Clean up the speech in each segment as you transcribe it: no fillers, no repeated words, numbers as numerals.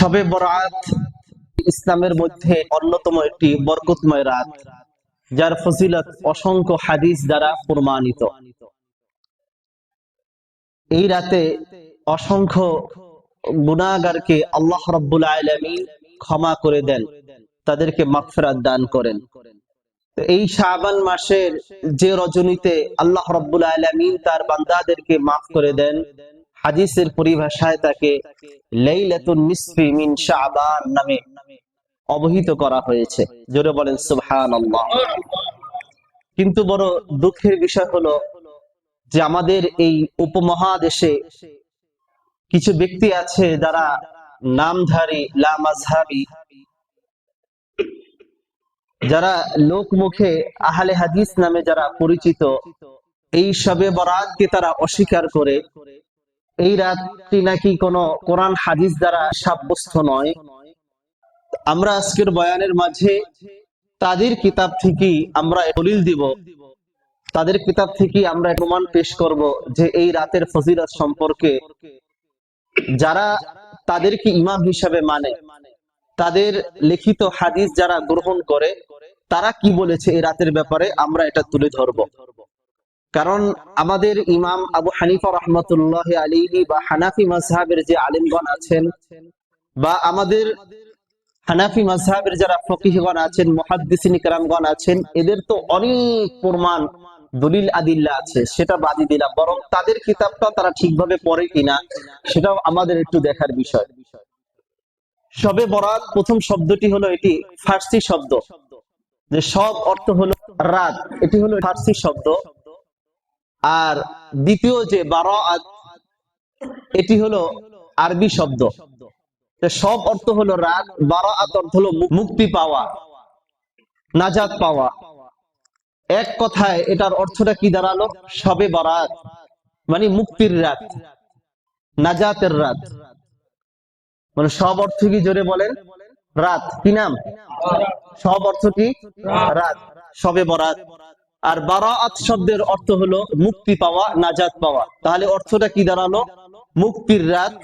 শবে বরাত ইসলামের মধ্যে অন্যতম একটি বরকতময় রাত, যার ফজিলত অসংখ্য হাদিস দ্বারা প্রমাণিত। এই রাতে অসংখ্য গুনাহগারকে আল্লাহ রাব্বুল আলামিন ক্ষমা করে দেন, তাদেরকে মাগফিরাত দান করেন। তো এই শাবান মাসের যে রজনীতে আল্লাহ রাব্বুল আলামিন তার বান্দাদেরকে মাফ করে দেন, হাদিসের পরিভাষায় তাকে লাইলাতুন নিসফি মিন শাবান নামে অবহিত করা হয়েছে। জোরে বলেন সুবহানাল্লাহ। কিন্তু বড় দুঃখের বিষয় হলো যে আমাদের এই উপমহাদেশে কিছু ব্যক্তি আছে যারা নামধারী লা মাযহাবী, যারা লোক মুখে আহলে হাদিস নামে যারা পরিচিত, এই শবে বরাতকে তারা অস্বীকার করে। এই রাতটি নাকি কোনো কোরআন হাদিস দ্বারা সাব্যস্ত নয়। আমরা আজকের বয়ানের মাঝে তাদের কিতাব থেকেই আমরা দলিল দিব, তাদের কিতাব থেকেই আমরা প্রমাণ পেশ করব যে এই রাতের ফজিলত সম্পর্কে যারা তাদেরকে ইমাম হিসাবে মানে, তাদের লিখিত হাদিস যারা গ্রহণ করে, তারা কি বলেছে এই রাতের ব্যাপারে আমরা এটা তুলে ধরব। কারণ আমাদের ইমাম আবু হানিফা রাহমাতুল্লাহ আলাইহি বা হানাফি মাযহাবের যে আলেমগণ আছেন, বা আমাদের হানাফি মাযহাবের যারা ফকিহগণ আছেন, মুহাদ্দিসিন কিরামগণ আছেন, এদের তো অনেক প্রমাণ দলিল আদিল্লা আছে, সেটা বাদই দিলাম, বরং তাদের কিতাবটা তারা ঠিকভাবে পড়ে কিনা সেটাও আমাদের একটু দেখার বিষয়। শবে বরাত প্রথম শব্দটি হলো, এটি ফার্সি শব্দ, যে সব অর্থ হলো রাত, এটি হলো ফার্সি শব্দ। আর দ্বিতীয় যে বারাআত, এটি হলো আরবি শব্দ। সব অর্থ হলো রাত, বারাআত অর্থ হলো মুক্তি পাওয়া, নাজাত পাওয়া। এক কথায় এটার অর্থটা কি দাঁড়ালো? শবে বরাত মানে মুক্তির রাত, নাজাতের রাত। মানে সব অর্থ কি? জোরে বলেন। রাত কি নাম? সব অর্থ কি? রাত, শবে বরাত। আর বারাআত শব্দের অর্থ হলো মুক্তি পাওয়া, নাজাত পাওয়া। তাহলে অর্থটা কি দাঁড়ালো? মুক্তির রাত,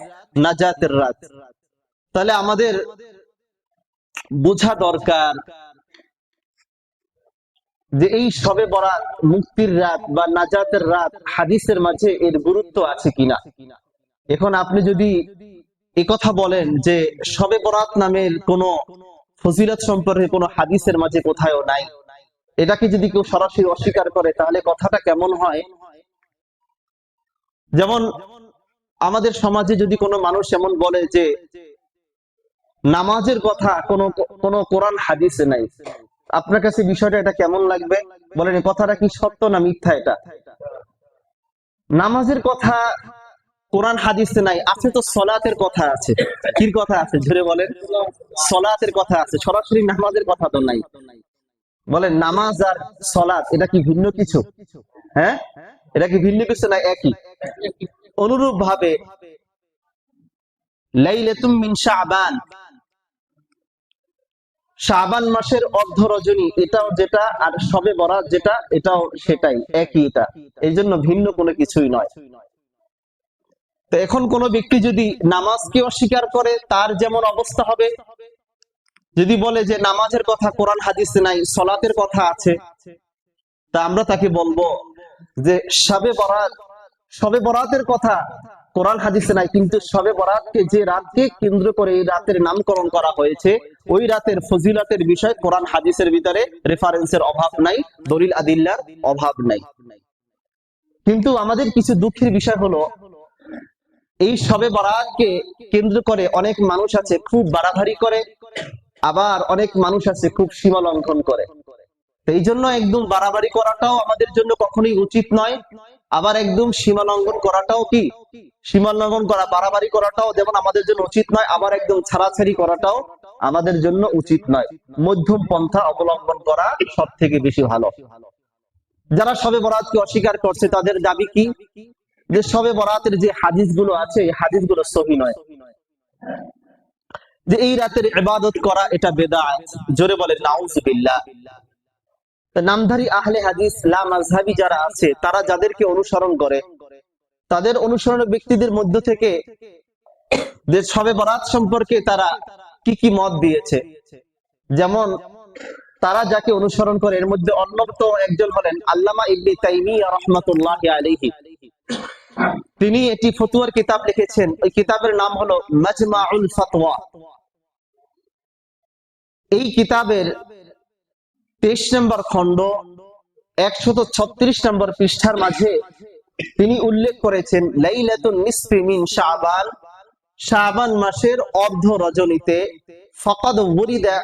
নাজাতের রাত। তাহলে আমাদের বোঝা দরকার যে এই শবে বরাত, মুক্তির রাত বা নাজাতের রাত, হাদিসের মাঝে এর গুরুত্ব আছে কিনা। এখন আপনি যদি এই কথা বলেন যে শবে বরাত নামের কোন ফজিলত সম্পর্কে কোন হাদিসের মাঝে কোথাও নাই, এটাকে যদি কেউ সরাসরি অস্বীকার করে, তাহলে কথাটা কেমন হয়? যেমন আমাদের সমাজে যদি কোনো মানুষ এমন বলে যে নামাজের কথা কোন কোরআন হাদিসে নাই, আপনার কাছে বিষয়টা এটা কেমন লাগবে? বলেন, এই কথাটা কি সত্য না মিথ্যা? এটা নামাজের কথা কোরআন হাদিসে নাই, আছে তো সলাতের কথা আছে। কি কথা আছে? জোরে বলেন। সলাতের কথা আছে, সরাসরি নামাজের কথা তো নাই। বলেন, নামাজ আর সলাত এটা কি ভিন্ন কিছু? হ্যাঁ, এটা কি ভিন্ন কিছু না? একই। অনুরূপ ভাবে লাইলাতুম মিন শাবান, শাবান মাসের অর্ধ রজনী, এটাও যেটা, আর শবে বরাত যেটা, এটাও সেটাই, একই। এটা এই জন্য ভিন্ন কোনো কিছুই নয়। তো এখন কোন ব্যক্তি যদি নামাজকে অস্বীকার করে, তার যেমন অবস্থা হবে, যদি বলে যে নামাজের কথা কোরআন হাদিসে নাই, সলাতের কথা আছে, তা আমরা তাকে বলবো যে শবে বরাতের কথা কোরআন হাদিসে নাই, কিন্তু শবে বরাতকে যে রাতকে কেন্দ্র করে এই রাতের নামকরণ করা হয়েছে, ওই রাতের ফজিলতের বিষয় কোরআন হাদিসের ভিতরে রেফারেন্সের অভাব নাই, দলিল আদিল্লার অভাব নাই। কিন্তু আমাদের কিছু দুঃখের বিষয় হলো, এই শবে বরাতকে কেন্দ্র করে অনেক মানুষ আছে খুব বাড়াবাড়ি করে, আবার অনেক মানুষ আছে খুব সীমা লঙ্ঘন করে। এই জন্য একদম বাড়াবাড়ি করাটাও আমাদের জন্য কখনোই উচিত নয়, আবার একদম সীমা লঙ্ঘন করাটাও কি, সীমা লঙ্ঘন করা, বাড়াবাড়ি করাটাও যেমন আমাদের জন্য উচিত নয়, আবার একদম ছাড়াছাড়ি করাটাও আমাদের জন্য উচিত নয়। মধ্যম পন্থা অবলম্বন করা সব থেকে বেশি ভালো। যারা শবে বরাতকে অস্বীকার করছে, তাদের দাবি কি? যে শবে বরাতের যে হাদিসগুলো আছে, এই হাদিসগুলো সহি নয়, যে এই রাতের ইবাদত করা এটা বেদাত। জোরে বলে নাউজুবিল্লাহ। নামধারী আহলে হাদিস লা মাযহাবী যারা আছে, তারা যাদেরকে অনুসরণ করে, তাদের অনুসরণের ব্যক্তিদের মধ্য থেকে যে শবে বরাত সম্পর্কে তারা কি কি মত দিয়েছে। যেমন তারা যাকে অনুসরণ করে এর মধ্যে অন্যতম একজন হলেন আল্লামা ইবনে তাইমিয়া রাহমাতুল্লাহি আলাইহি। তিনি এটি ফতোয়ার কিতাব লিখেছেন, ওই কিতাবের নাম হলো মাজমাউল ফাতওয়া। এই কিতাবের 23 নম্বর খণ্ড 136 নম্বর পৃষ্ঠার মাঝে তিনি উল্লেখ করেছেন লাইলাতুন নিসফি মিন শাবান, শাবান মাসের অর্ধ রজনীতে ফাকাদ ওয়ারিদা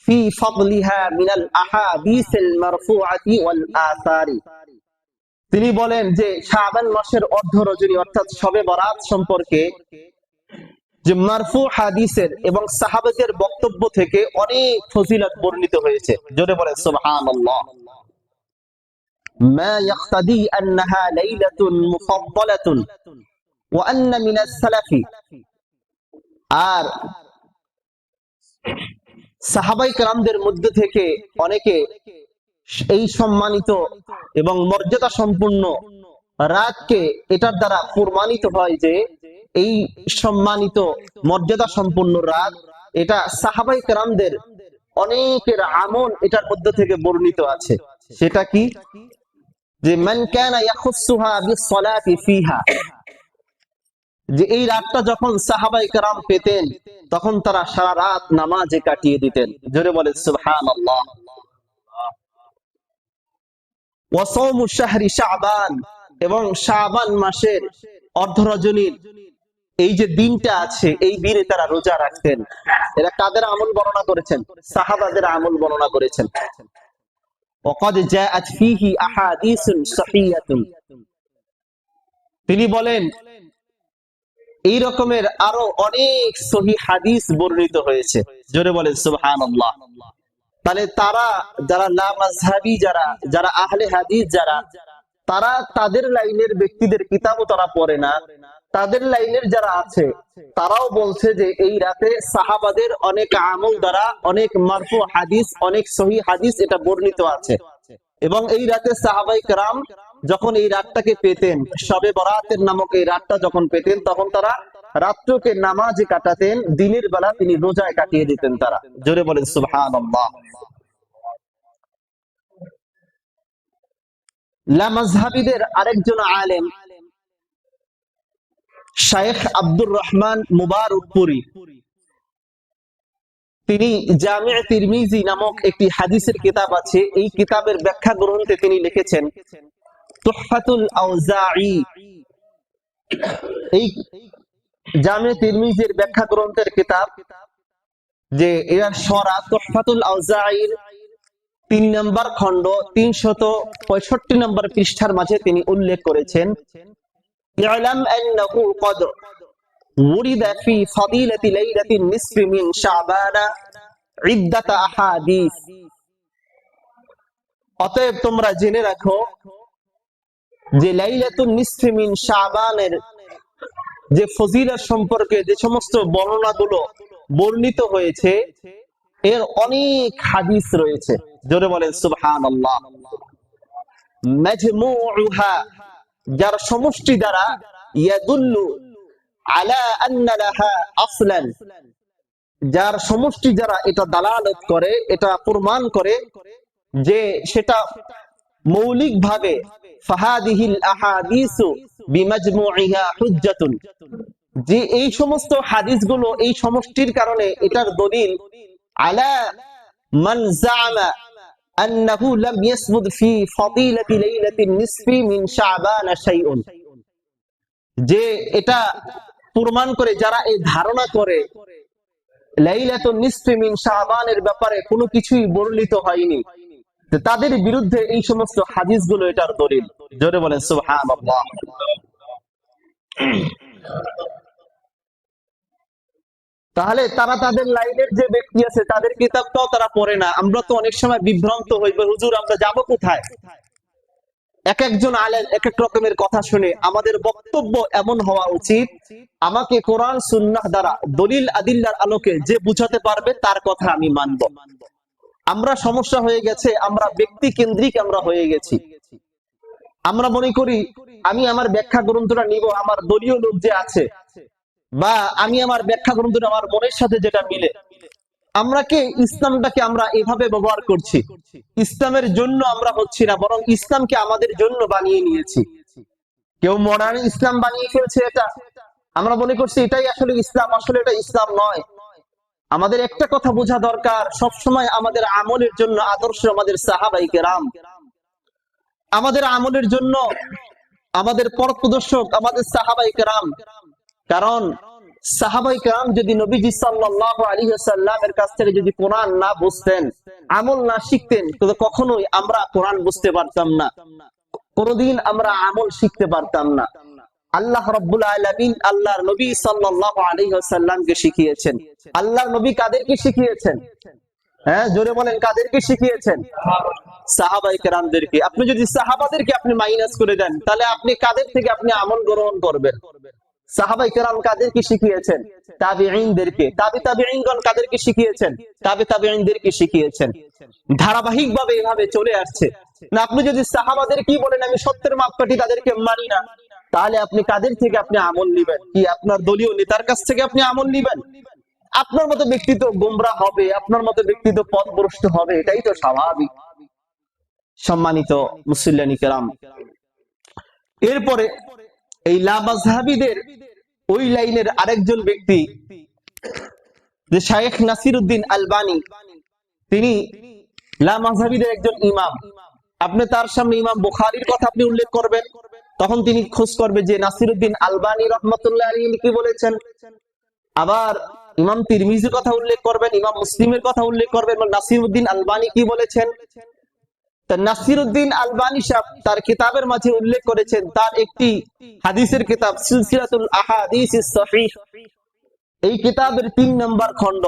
ফি ফাদলিহা মিনাল আহাদিসিল মারফুআতি ওয়াল আসারি। তিনি বলেন যে শাবান মাসের অর্ধ রজনী অর্থাৎ শবে বরাত সম্পর্কে যে মারফু হাদিসের এবং সাহাবাদের বক্তব্য থেকে অনেক ফজিলত বর্ণিত হয়েছে। জোরে বলেন সুবহানাল্লাহ। মা ইয়াক্তাদি আন্নাহা লাইলাতুন মুফাদ্দালাতুন ওয়া আন্না মিনাস সালাফি। আর সাহাবায়ে কেরামদের মধ্যে থেকে অনেকে এই সম্মানিত এবং মর্যাদা সম্পূর্ণ রাতকে এটার দ্বারা প্রমাণিত হয় যে এই সম্মানিত মর্যাদা সম্পূর্ণ রাত, এটা সাহাবায়ে কেরামদের অনেকের আমল এটার মধ্যে থেকে বর্ণিত আছে। সেটা কি? যে মান কানা ইয়াখুসুহা বিসসালাতি ফিহা, যে এই রাতটা যখন সাহাবায়ে কেরাম পেতেন তখন তারা সারা রাত নামাজে কাটিয়ে দিতেন। জোরে বলেন সুবহানাল্লাহ। ওয়া সাওমু শাহরি শাবান, এবং শাবান মাসের অর্ধ রজনীর এই যে দিনটা আছে এই দিনে তারা রোজা রাখতেন। এরা কাদের আমল বর্ণনা করেছেন? সাহাবাদের আমল বর্ণনা করেছেন। ওয়াকাদ জাআত ফীহি আহাদিসুন সহিহাতুন, তিনি বলেন এই রকমের আরো অনেক সহিহ হাদিস বর্ণিত হয়েছে। জোরে বলেন সুবহানাল্লাহ। তাহলে তারা যারা লা মাযহাবী, যারা আহলে হাদিস, তারা তাদের লাইনের ব্যক্তিদের কিতাবও তারা পড়ে না। তাদের লাইনের যারা আছে তারাও বলছে যে এই রাতে সাহাবাদের অনেক আমল দ্বারা অনেক মারফু হাদিস, অনেক সহিহ হাদিস এটা বর্ণিত আছে। এবং এই রাতে সাহাবায়ে কেরাম যখন এই রাতটাকে পেতেন, শবে বরাতের নামক এই রাতটা যখন পেতেন, তখন তারা রাত্রকে নামাজে কাটাতেন, দিনের বেলা তিনি রোজায় কাটিয়ে দিতেন তারা। জোরে বলেন সুবহানাল্লাহ। লা মাযহাবীদের আরেকজন আলেম শাইখ আব্দুর রহমান মুবারকপুরী, তিনি জামি' তিরমিজি নামক একটি হাদিসের কিতাব আছে, এই কিতাবের ব্যাখ্যা গ্রন্থে তিনি লিখেছেন তুহফাতুল আওজাঈ। এই জামি' তিরমিজির ব্যাখ্যা গ্রন্থের কিতাব, যে এর সরা তুহফাতুল আওজাঈর 3 নম্বর খণ্ড 365 নম্বর পৃষ্ঠার মাঝে তিনি উল্লেখ করেছেন ই'লাম আন্নাহু ক্বাদ ওয়ারিদা ফি ফাদিলাতি লাইলাতিন নিসফি মিন শাবান ইদ্দাত আহাদিস। অতএব তোমরা জেনে রাখো যে লাইলাতুন নিসফি মিন শাবানের যে ফজিলত সম্পর্কে যে সমস্ত বর্ণনাগুলো বর্ণিত হয়েছে এর অনেক হাদিস রয়েছে। জোরে বলেন সুবহানাল্লাহ। মাজমুউহা, যার সমষ্টি দ্বারা, ইয়াদুল্লু আলা আন্না লাহা আসলান, যার সমষ্টি দ্বারা এটা দালালত করে, এটা প্রমাণ করে যে সেটা মৌলিক ভাবে ফাহাদিহিল আহাদিসু বিমাজমুইহা হুজ্জাতুন, যে এই সমস্ত হাদিসগুলো এই সমষ্টির কারণে এটার দলিল আলা মান জাআমা আন্নাহু লাম ইয়াসবুত ফি ফাদিলাতি লাইলাতিন নিসফি মিন শাবান শাইউন, যে এটা প্রমাণ করে যারা এই ধারণা করে লাইলাতুন নিসফি মিন শাবানের ব্যাপারে কোনো কিছুই বর্ণিত হয়নি, তাদের বিরুদ্ধে এই সমস্ত হাদিসগুলো এটার দলিল। জোরে বলেন সুবহানাল্লাহ। তাহলে তারা তাদের লাইনের যে ব্যক্তি আছে তাদের কিতাবটাও তারা পড়ে না। আমরা তো অনেক সময় বিভ্রান্ত হই, হুজুর আমরা যাব কোথায়? এক একজন আলেম এক এক রকমের কথা শুনে আমাদের বক্তব্য এমন হওয়া উচিত, আমাকে কোরআন সুন্নাহ দ্বারা দলিল আদিল্লার আলোকে যে বুঝাতে পারবে তার কথা আমি মানব। আমরা সমস্যা হয়ে গেছে, আমরা ব্যক্তি কেন্দ্রিক আমরা হয়ে গেছি। আমরা মনে করি আমি আমার ব্যাখ্যা গ্রন্থটা নিব আমার দলীয় লোক যে আছে বা আমি আমার ব্যাখ্যা গ্রন্থ আমার মনের সাথে যেটা মিলে, ইসলামটাকে আমরা এভাবে ব্যবহার করছি। ইসলামের জন্য আমরা হচ্ছি না, বরং ইসলামকে আমাদের জন্য বানিয়ে নিয়েছি। কেউ মডার্ন ইসলাম বানিয়ে ফেলছে, এটা আমরা মনে করছি এটাই আসলে ইসলাম। আসলে এটা ইসলাম নয়। আমাদের একটা কথা বোঝা দরকার, সব সময় আমাদের আমলের জন্য আদর্শ আমাদের সাহাবায়ে কেরাম, আমাদের আমলের জন্য আমাদের পথপ্রদর্শক আমাদের সাহাবায়ে কেরাম। কারণ সাহাবায়ে কেরাম যদি নবীজি সাল্লাল্লাহু আলাইহি ওয়াসাল্লামের কাছ থেকে যদি কোরআন না বুঝতেন, আমল না শিখতেন, তাহলে কখনোই আমরা কোরআন বুঝতে পারতাম না, কোনোদিন আমরা আমল শিখতে পারতাম না। আল্লাহ রাব্বুল আলামিন আল্লাহর নবী সাল্লাল্লাহু আলাইহি ওয়াসাল্লামকে শিখিয়েছেন। আল্লাহর নবী কাদেরকে শিখিয়েছেন? হ্যাঁ, জোরে বলেন, কাদেরকে শিখিয়েছেন? সাহাবায়ে কেরামদেরকে। আপনি যদি সাহাবাদেরকে আপনি মাইনাস করে দেন, তাহলে আপনি কাদের থেকে আপনি আমল গ্রহণ করবেন? সাহাবায়ে কেরাম কাদেরকে শিখিয়েছেন? তাবিঈনদেরকে। তাবিঈনগণ কাদেরকে শিখিয়েছেন? তাবিঈনদেরকে শিখিয়েছেন। ধারাবাহিকভাবে এভাবে চলে আসছে। না, আপনি যদি সাহাবাদের কি বলেন আমি সত্যের মাপকাঠি, তাদেরকে মানি না, তাহলে আপনি কাদের থেকে আপনি আমল নিবেন? কি আপনার দলীয় নেতার কাছ থেকে আপনি আমল নিবেন? আপনার মতো ব্যক্তিত্ব গোমরা হবে, আপনার মতো ব্যক্তিত্ব পথভ্রষ্ট হবে, এটাই তো স্বাভাবিক। সম্মানিত মুসল্লিয়ানি কেরাম, এরপরে এই লামাযহাবীদের ওই লাইনের আরেকজন ব্যক্তি যে শায়েখ নাসিরউদ্দিন আলবানী, তিনি লামাযহাবীদের একজন ইমাম। আপনি তার সামনে ইমাম বুখারীর কথা আপনি উল্লেখ করবেন, তখন তিনি খোঁজ করবে যে নাসিরউদ্দিন আলবানী রাহমাতুল্লাহ আলাইহি কি বলেছেন। আবার ইমাম তিরমিজির কথা উল্লেখ করবেন, ইমাম মুসলিমের কথা উল্লেখ করবেন, নাসিরউদ্দিন আলবানী কি বলেছেন। নাসিরউদ্দিন আলবানী সাহেব তার কিতাবের মাঝে উল্লেখ করেছেন, তার একটি হাদিসের কিতাব সিলসিলাতুল আহাদিসিস সহিহ, এই কিতাবের 3 নম্বর খণ্ড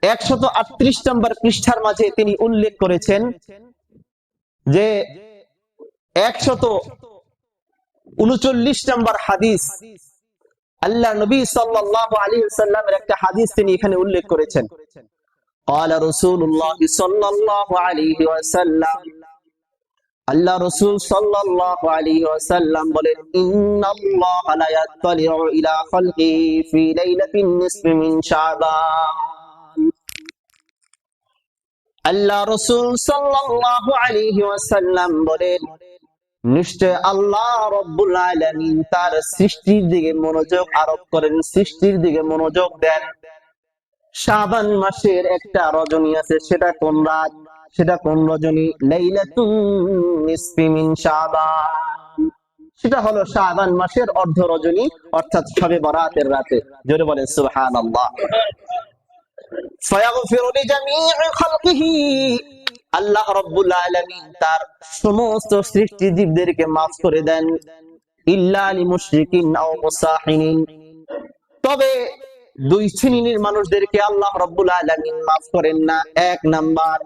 138 নম্বর পৃষ্ঠার মাঝে তিনি উল্লেখ করেছেন যে 139 নম্বর হাদিস, আল্লাহ নবী সাল্লাল্লাহু আলাইহি ওয়াসাল্লামের একটা হাদিস তিনি এখানে উল্লেখ করেছেন। قال رسول الله صلى الله عليه وسلم, আল্লাহ রাসূল সাল্লাল্লাহু আলাইহি ওয়াসাল্লাম বলেন, ইন্নাল্লাহা লা ইয়াত্তালিউ ইলা খালকিহি ফি লাইলাতিন নিসফি মিন শাবান। আল্লাহ রাসূল সাল্লাল্লাহু আলাইহি ওয়াসাল্লাম বলেন, নিশ্চয় আল্লাহ রাব্বুল আলামিন তার সৃষ্টির দিকে মনোযোগ আরোপ করেন, সৃষ্টির দিকে মনোযোগ দেন। শাবান মাসের একটা রজনী আছে, সেটা কোন রাত? সেটা কোন রজনী? লাইলাতুন নিসফি মিন শাবান, সেটা হলো শাবান মাসের অর্ধ রজনী, অর্থাৎ শবে বরাতের রাতে। জোরে বলেন সুবহানাল্লাহ। ফায়াগফিরু লিজামিই খালকিহি, আল্লাহ রাব্বুল আলামিন তার সমস্ত সৃষ্টি জীবদেরকে maaf করে দেন। ইল্লা লিমুশরিকিন আও মুসাহিনিন, তবে 2 শ্রেণীর মানুষদেরকে আল্লাহ রাব্বুল আলামিন maaf করেন না। 1 নাম্বার,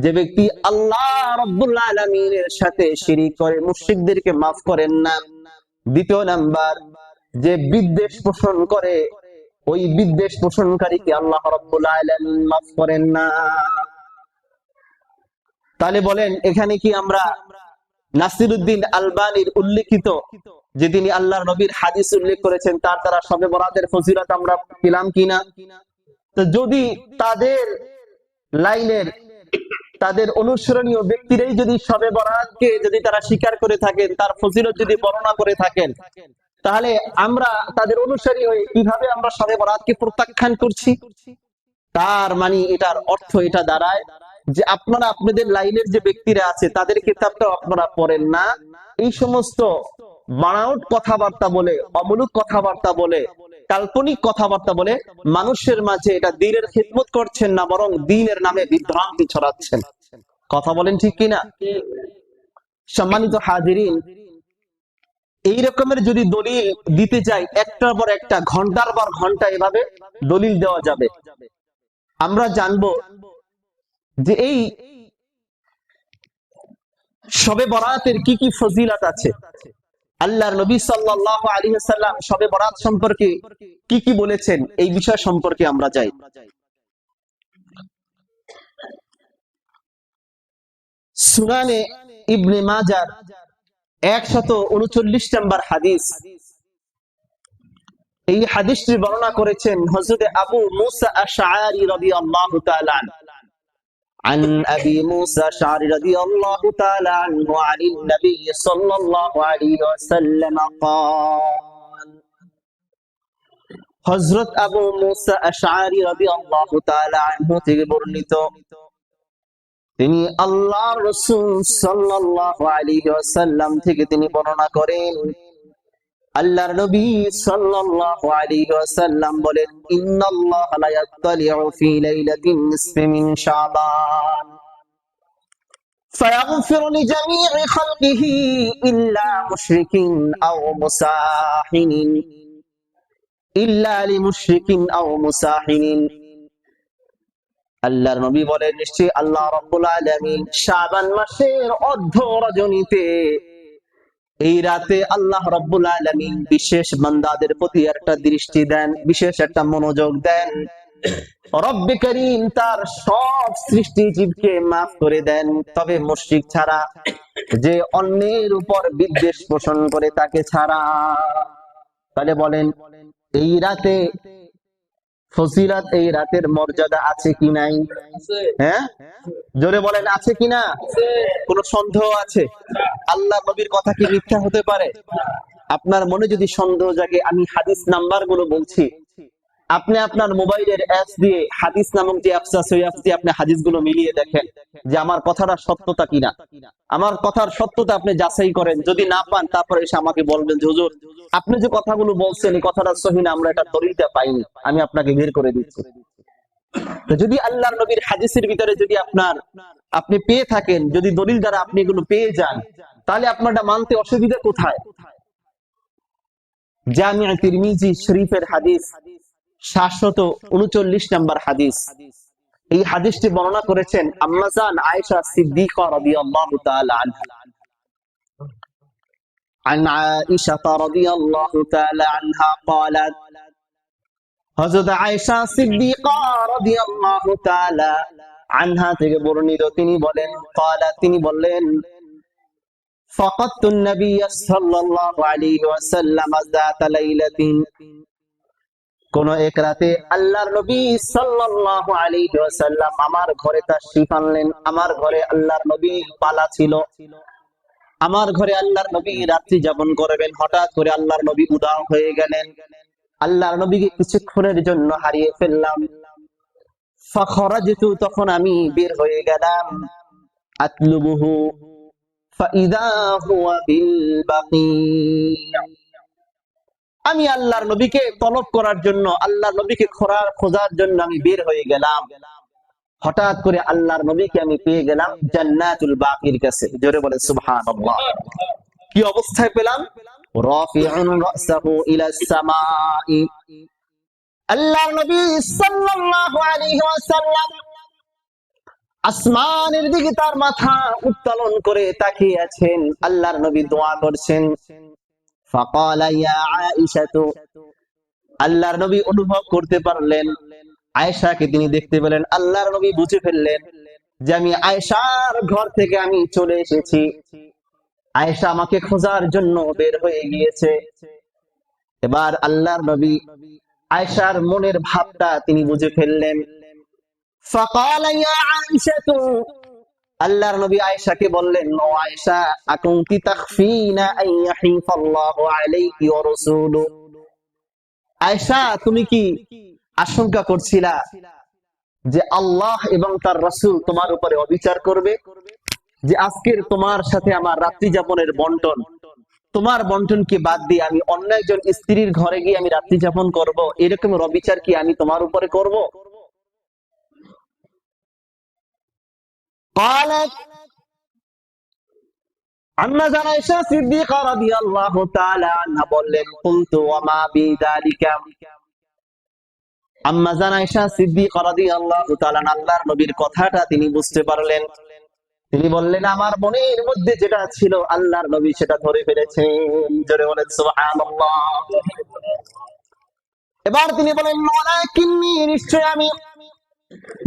যে ব্যক্তি আল্লাহ রাব্বুল আলামিনের সাথে শিরিক করে, মুশরিকদেরকে maaf করেন না। 2 নাম্বার, যে বিদ্বেষ পোষণ করে, ওই বিদ্বেষ পোষণকারীকে আল্লাহ রাব্বুল আলামিন maaf করেন না। তাহলে বলেন, এখানে কি আমরা নাসিরউদ্দিন আলবানীর উল্লেখিত যে তিনি আল্লাহর নবীর হাদিস উল্লেখ করেছেন, তার দ্বারা শবে বরাতের ফজিলত আমরা পেলাম কিনা? তো যদি তাদের লাইনের, তাদের অনুসরণীয় ব্যক্তিরাই যদি শবে বরাতকে যদি তারা স্বীকার করে থাকেন, তার ফজিলত যদি বর্ণনা করে থাকেন, তাহলে আমরা তাদের অনুসারী হয়ে কিভাবে আমরা শবে বরাতকে প্রত্যাখ্যান করছি? তার মানে এটার অর্থ এটা দাঁড়ায় যে আপনারা আপনাদের লাইনের যে ব্যক্তিরা আছে তাদের কিতাবটাও আপনারা পড়েন না। এই সমস্ত বানাউট কথাবার্তা বলে, অমূলক কথাবার্তা বলে, কাল্পনিক কথাবার্তা বলে মানুষের মাঝে এটা দ্বীনের খিদমত করছেন না, বরং দ্বীনের নামে বিভ্রান্তি ছড়াচ্ছেন। কথা বলেন ঠিক কিনা? সম্মানিত হাজিরিন, এই রকমের যদি দলিল দিতে যাই, একটার পর একটা, ঘন্টার পর ঘন্টা এভাবে দলিল দেওয়া যাবে। আমরা জানবো যে এই শবে বরাতের কি কি ফজিলত আছে। আল্লাহর নবী সাল্লাল্লাহু আলাইহি ওয়াসাল্লাম শবে বরাত সম্পর্কে কি কি বলেছেন, এই বিষয় সম্পর্কে আমরা যাই। সুনানে ইবনে মাজার 139 নম্বর হাদিস, এই হাদিসটি বর্ণনা করেছেন হযরত আবু মুসা আশআরী রাদিয়াল্লাহু তাআলা আনহু। عن أبي موسى الأشعري رضي الله تعالى عنه عن النبي صلى الله عليه وسلم قال হযরত আবু মুসা আশআরী রাদিয়াল্লাহু তাআলা আনহু থেকে বর্ণিত, তিনি আল্লাহর রাসূল সাল্লাল্লাহু আলাইহি ওয়াসাল্লাম থেকে তিনি বর্ণনা করেন, আল্লাহর নবী সাল্লাল্লাহু আলাইহি ওয়াসাল্লাম বলেন, ইন্নাল্লাহা লা ইয়াত্তালিউ ফি লাইলাতিন নিসফি মিন শাবান ফায়াগফিরু লিজামি'i খালকিহি ইল্লা মুশরিকিন আও মুসাহিনিন ইল্লা লিমুশরিকিন আও মুসাহিনিন। আল্লাহর নবী বলেন, নিশ্চয়ই আল্লাহ রাব্বুল আলামিন শাবান মাসের অর্ধ রজনীতে, এই রাতে আল্লাহ রাব্বুল আলামিন বিশেষ বান্দাদের প্রতি একটা দৃষ্টি দেন, বিশেষ একটা মনোযোগ দেন। রব্বে করিম তার সব সৃষ্টি জীবকে মাফ করে দেন, তবে মুশরিক ছাড়া, যে অন্যের উপর বিদ্বেষ পোষণ করে তাকে ছাড়া। তাহলে বলেন, এই রাতে ফজিলত, এই রাতের মর্যাদা আছে কি নাই? হ্যাঁ, জোরে বলেন, আছে কিনা? কোন সন্দেহ আছে? আল্লাহ নবীর কথা কি মিথ্যা হতে পারে? আপনার মনে যদি সন্দেহ জাগে, আমি হাদিস নাম্বার গুলো বলছি, আপনি আপনার মোবাইলের অ্যাপস দিয়ে, হাদিস নামক যে অ্যাপস আছে, ওই অ্যাপস দিয়ে আপনি হাদিসগুলো মিলিয়ে দেখেন যে আমার কথাটা সত্যতা কিনা। আমার কথার সত্যতা আপনি যাচাই করেন, যদি না পান তারপরে এসে আমাকে বলবেন যে হুজুর, আপনি যে কথাগুলো বলছেন এই কথাটা সহিহ না, আমরা এটা দলিলটা পাইনি, আমি আপনাকে বের করে দিচ্ছি। তো যদি আল্লাহর নবীর হাদিসের ভিতরে যদি আপনি পেয়ে থাকেন, যদি দলিল দ্বারা আপনি এগুলো পেয়ে যান, তাহলে আপনারটা মানতে অসুবিধা কোথায়? জামিয়া তিরমিজি শরীফের হাদিস 739 নম্বর হাদিস। এই হাদিসটি বর্ণনা করেছেন আম্মা জান আয়েশা সিদ্দিকা রাদিয়াল্লাহু তাআলা আনহা। عن عائشة رضي الله تعالى عنها قالت, হযরত আয়েশা সিদ্দিকা রাদিয়াল্লাহু তাআলা আনহা থেকে বর্ণিত, তিনি বলেন, قالت, তিনি বললেন, فقدت النبي صلى الله عليه وسلم ذات ليلة, কোন এক রাতে আল্লাহর নবী সাল্লাল্লাহু আলাইহি ওয়াসাল্লাম আমার ঘরে তাশরীফ আনলেন। আমার ঘরে আল্লাহর নবী পালা ছিল, আমার ঘরে আল্লাহর নবী রাত্রি যাপন করবেন। হঠাৎ করে আল্লাহর নবী উধাও হয়ে গেলেন। আল্লাহর নবীকে কিছুক্ষণের জন্য হারিয়ে ফেললাম। ফাখরাজতু, তখন আমি বের হয়ে গেলাম। আতলুবুহু ফাইদা হুয়া বিল বাকি, আমি আল্লাহর নবীকে তলব করার জন্য, আল্লাহর নবীকে খোঁজার জন্য আমি বের হয়ে গেলাম। হঠাৎ করে আল্লাহর নবীকে আমি পেয়ে গেলাম জান্নাতুল বাকির কাছে। জোরে বলে সুবহানাল্লাহ। কি অবস্থায় পেলাম? রাফিউন রাসাহু ইলাস সামাই, আল্লাহর নবী সাল্লাল্লাহু আলাইহি ওয়াসাল্লাম আসমানের দিকে তার মাথা উত্তোলন করে তাকিয়ে আছেন। আল্লাহর নবী দোয়া করছেন। ফাকালা ইয়া আয়েশাতু, আল্লাহর নবী অনুভব করতে পারলেন, আয়েশাকে তিনি দেখতে পেলেন। আল্লাহর নবী বুঝে ফেললেন যে আমি আয়েশার ঘর থেকে আমি চলে এসেছি, আয়েশা আমাকে খোঁজার জন্য বের হয়ে গিয়েছে। এবার আল্লাহর নবী আয়েশার মনের ভাবটা তিনি বুঝে ফেললেন। ফাকালা ইয়া আয়েশাতু, আল্লাহর নবী আয়েশাকে বললেন, ও আয়েশা, আকুনতি তাখফিনা আন ইয়াহিফাল্লাহু আলাইকি ওয়া রাসূলু, আয়েশা তুমি কি আশঙ্কা করছিলা যে আল্লাহ এবং তার রাসূল তোমার উপরে অবিচার করবে, যে আজকের তোমার সাথে আমার রাত্রি যাপনের বন্টন, তোমার বন্টনকে বাদ দিয়ে আমি অন্য একজন স্ত্রীর ঘরে গিয়ে আমি রাত্রি যাপন করব, এরকম অবিচার কি আমি তোমার উপরে করব? قالت, আম্মা জান আয়েশা সিদ্দিকা রাদিয়াল্লাহু তাআলা আনহা বললেন, কুলতু ওয়া মা বিযালিকা, আম্মা জান আয়েশা সিদ্দিকা রাদিয়াল্লাহু তাআলা আল্লাহর নবীর কথাটা তিনি বুঝতে পারলেন। তিনি বললেন, আমার মনের মধ্যে যেটা ছিল আল্লাহর নবী সেটা ধরে ফেলেছেন। জোরে বলেন সুবহানাল্লাহ। এবার তিনি বলেন, ওয়ালাকিন্নী, নিশ্চয় আমি,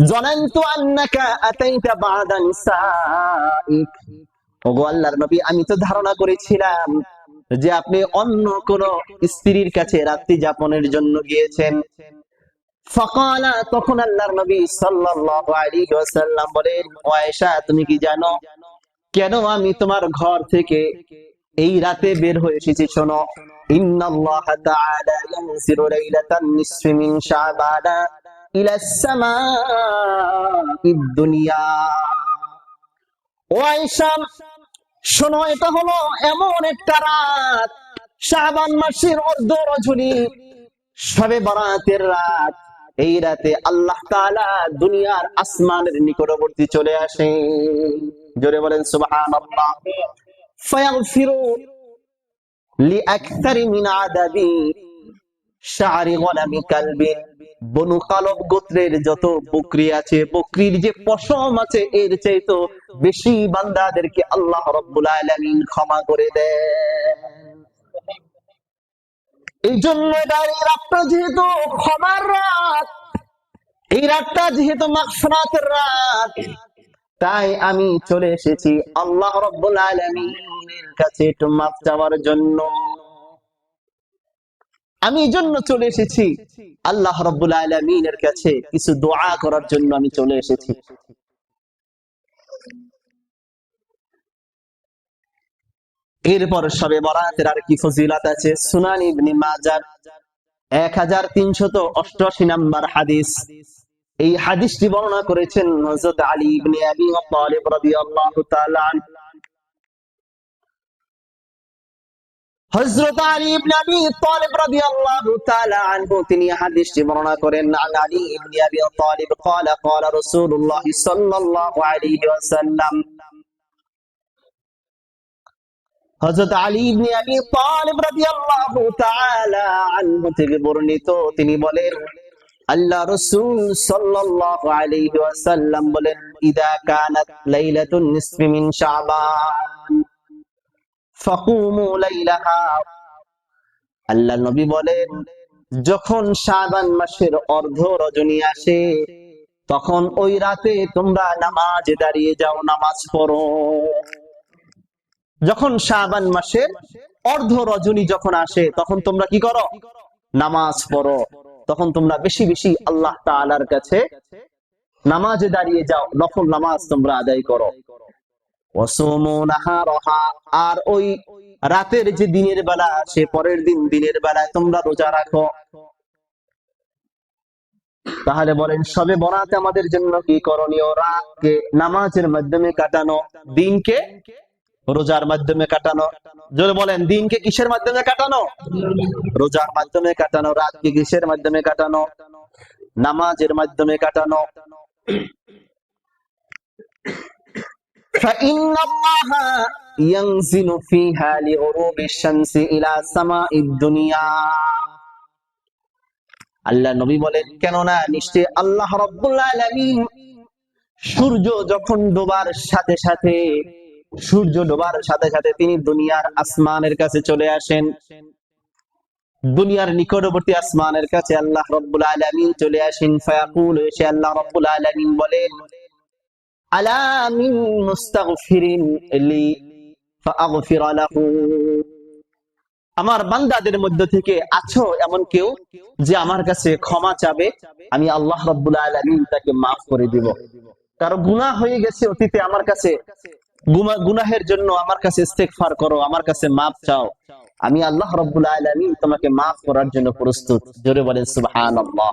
জানান্তু আন্নাকা আতাইতা বা'দা নিসাইক, ওগো আল্লাহর নবী, আমি তো ধারণা করেছিলাম যে আপনি অন্য কোন স্ত্রীর কাছে রাত্রি যাপনের জন্য গিয়েছেন। ফাকালা, তখন আল্লাহর নবী সাল্লাল্লাহু আলাইহি ওয়াসাল্লাম বলেন, ও আয়েশা, তুমি কি জানো কেন আমি তোমার ঘর থেকে এই রাতে বের হয়ে এসেছি? শোনো, ইন্নাল্লাহা তাআলা ইয়ানসিরু লাইলাতান নিসফি মিন শাবানা ইলা সামাঈদ দুনিয়া। ও আয়েশা, শোনো, এটা হলো এমন একটা রাত, শাবান মাসের অর্ধ রজনী, শবে বরাতের রাত। এই রাতে আল্লাহ তাআলা দুনিয়ার আসমানের নিকটবর্তী চলে আসে। জোরে বলেন সুবহানাল্লাহ। ফায়াগফিরু লিআকতারি মিন আদাদি শা'রি গনামি কালবিন। বনু কালব গোত্রের যত বকরি আছে, বকরির যে পশম আছে, এর চাইতে বেশি বান্দাদেরকে আল্লাহ রাব্বুল আলামিন ক্ষমা করে দেন। এই জন্য এই রাতটা যেহেতু ক্ষমার রাত, এই রাতটা যেহেতু মাগফিরাতের রাত, তাই আমি চলে এসেছি আল্লাহ রাব্বুল আলামিনের কাছে একটু মাফ চাওয়ার জন্য। আমি এই জন্য চলে এসেছি আল্লাহ রাব্বুল আলামিনের কাছে কিছু দোয়া করার জন্য আমি চলে এসেছি। এরপর শবে বরাতের আর কি ফজিলত আছে? সুনান ইবনে মাজাহ 1388 নম্বর হাদিস। এই হাদিসটি বর্ণনা করেছেন হযরত আলী ইবনে আবি তালিব রাদিয়াল্লাহু তাআলা আনহু। হযরত আলী ইবনে আবি তালিব রাদিয়াল্লাহু তাআলা আনহু তিনি হাদিসটি বর্ণনা করেন, আলী ইবনে আবি তালিব قال قال رسول الله صلى الله عليه وسلم। হযরত আলী ইবনে আবি তালিব রাদিয়াল্লাহু তাআলা আনহু থেকে বর্ণিত, তিনি বলেন, আল্লাহ রাসূল সাল্লাল্লাহু আলাইহি ওয়াসাল্লাম বলেন, ইদা কানাত লাইলাতুন নিসফি মিন শাবান ফাকুমু লাইলাহা। আল্লাহ নবী বলেন, যখন শাবান মাসের অর্ধ রজনী আসে, তখন ওই রাতে তোমরা নামাজে দাঁড়িয়ে যাও, নামাজ পড়ো। যখন শাবান মাসের অর্ধ রজনী যখন আসে, তখন তোমরা কি করো? নামাজ পড়ো। তখন তোমরা বেশি বেশি আল্লাহ তাআলার কাছে নামাজে দাঁড়িয়ে যাও, নফল নামাজ তোমরা আদায় করো। ওয়াসুমু নাহারাহা, আর ওই রাতের যে দিনের বেলা, সে পরের দিন দিনের বেলায় তোমরা রোজা রাখো। তাহলে বলেন, শবে বরাতে আমাদের জন্য কি করণীয়? রাতকে নামাজের মাধ্যমে কাটানো, দিনকে রোজার মাধ্যমে কাটানো। যদি বলেন, দিনকে কিসের মাধ্যমে কাটানো? রোজার মাধ্যমে কাটানো। রাতকে কিসের মাধ্যমে কাটানো? নামাজের মাধ্যমে কাটানো। فإن الله ينزل فيها لغروب الشمس إلى سماء الدنيا। আল্লাহ নবী বলেন, কেননা নিশ্চয় আল্লাহ রাব্বুল আলামিন সূর্য যখন ডোবার সাথে সাথে, সূর্য ডোবার সাথে সাথে তিনি দুনিয়ার আসমানের কাছে চলে আসেন। দুনিয়ার নিকটবর্তী আসমানের কাছে আল্লাহ রাব্বুল আলামিন চলে আসেন। ফায়াকুল, এসে আল্লাহ রাব্বুল আলামিন বলেন, আলা মিন মুস্তাগফিরিন লি ফাআগফির লাহু। আমার বান্দাদের মধ্য থেকে আছো এমন কেউ যে আমার কাছে ক্ষমা চাবে, আমি আল্লাহ রাব্বুল আলামিন তাকে মাফ করে দিব। কারো গুনাহ হয়ে গেছে অতীতে, আমার কাছে গুনাহের জন্য আমার কাছে ইস্তেগফার করো, আমার কাছে মাফ চাও, আমি আল্লাহ রাব্বুল আলামিন তোমাকে মাফ করার জন্য প্রস্তুত। জোরে বলেন সুবহানাল্লাহ।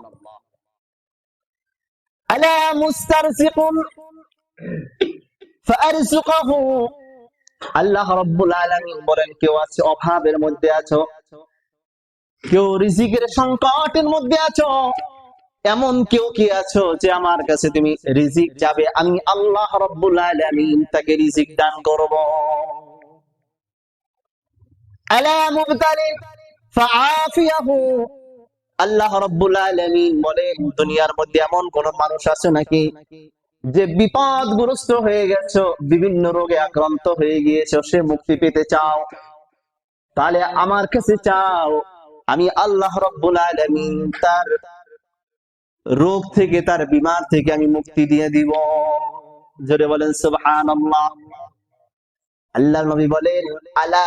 আলা মুস্তারসিকুন ফাআরসুকহু। আল্লাহ রাব্বুল আলামিন বলেন, কেউ আছে অভাবের মধ্যে আছো, কেউ রিজিকের সংকটের মধ্যে আছো, এমন কেউ কি আছো যে আমার কাছে তুমি রিজিক চাবে, আমি আল্লাহ রাব্বুল আলামিন তাকে রিজিক দান করব। আলা মুবতালিন ফাআফিয়াহু। আল্লাহ রাব্বুল আলামিন বলেন, দুনিয়ার মধ্যে এমন কোন মানুষ আছে নাকি যে বিপদগ্রস্ত হয়ে গেছো, বিভিন্ন রোগে আক্রান্ত হয়ে গিয়েছো, সে মুক্তি পেতে চাও, তাহলে আমার কাছে চাও, আমি আল্লাহ রাব্বুল আলামিন তার রোগ থেকে, তার বিমার থেকে আমি মুক্তি দিয়ে দিব। জোরে বলেন সুবহানাল্লাহ। আল্লাহর নবী বলেন, আলা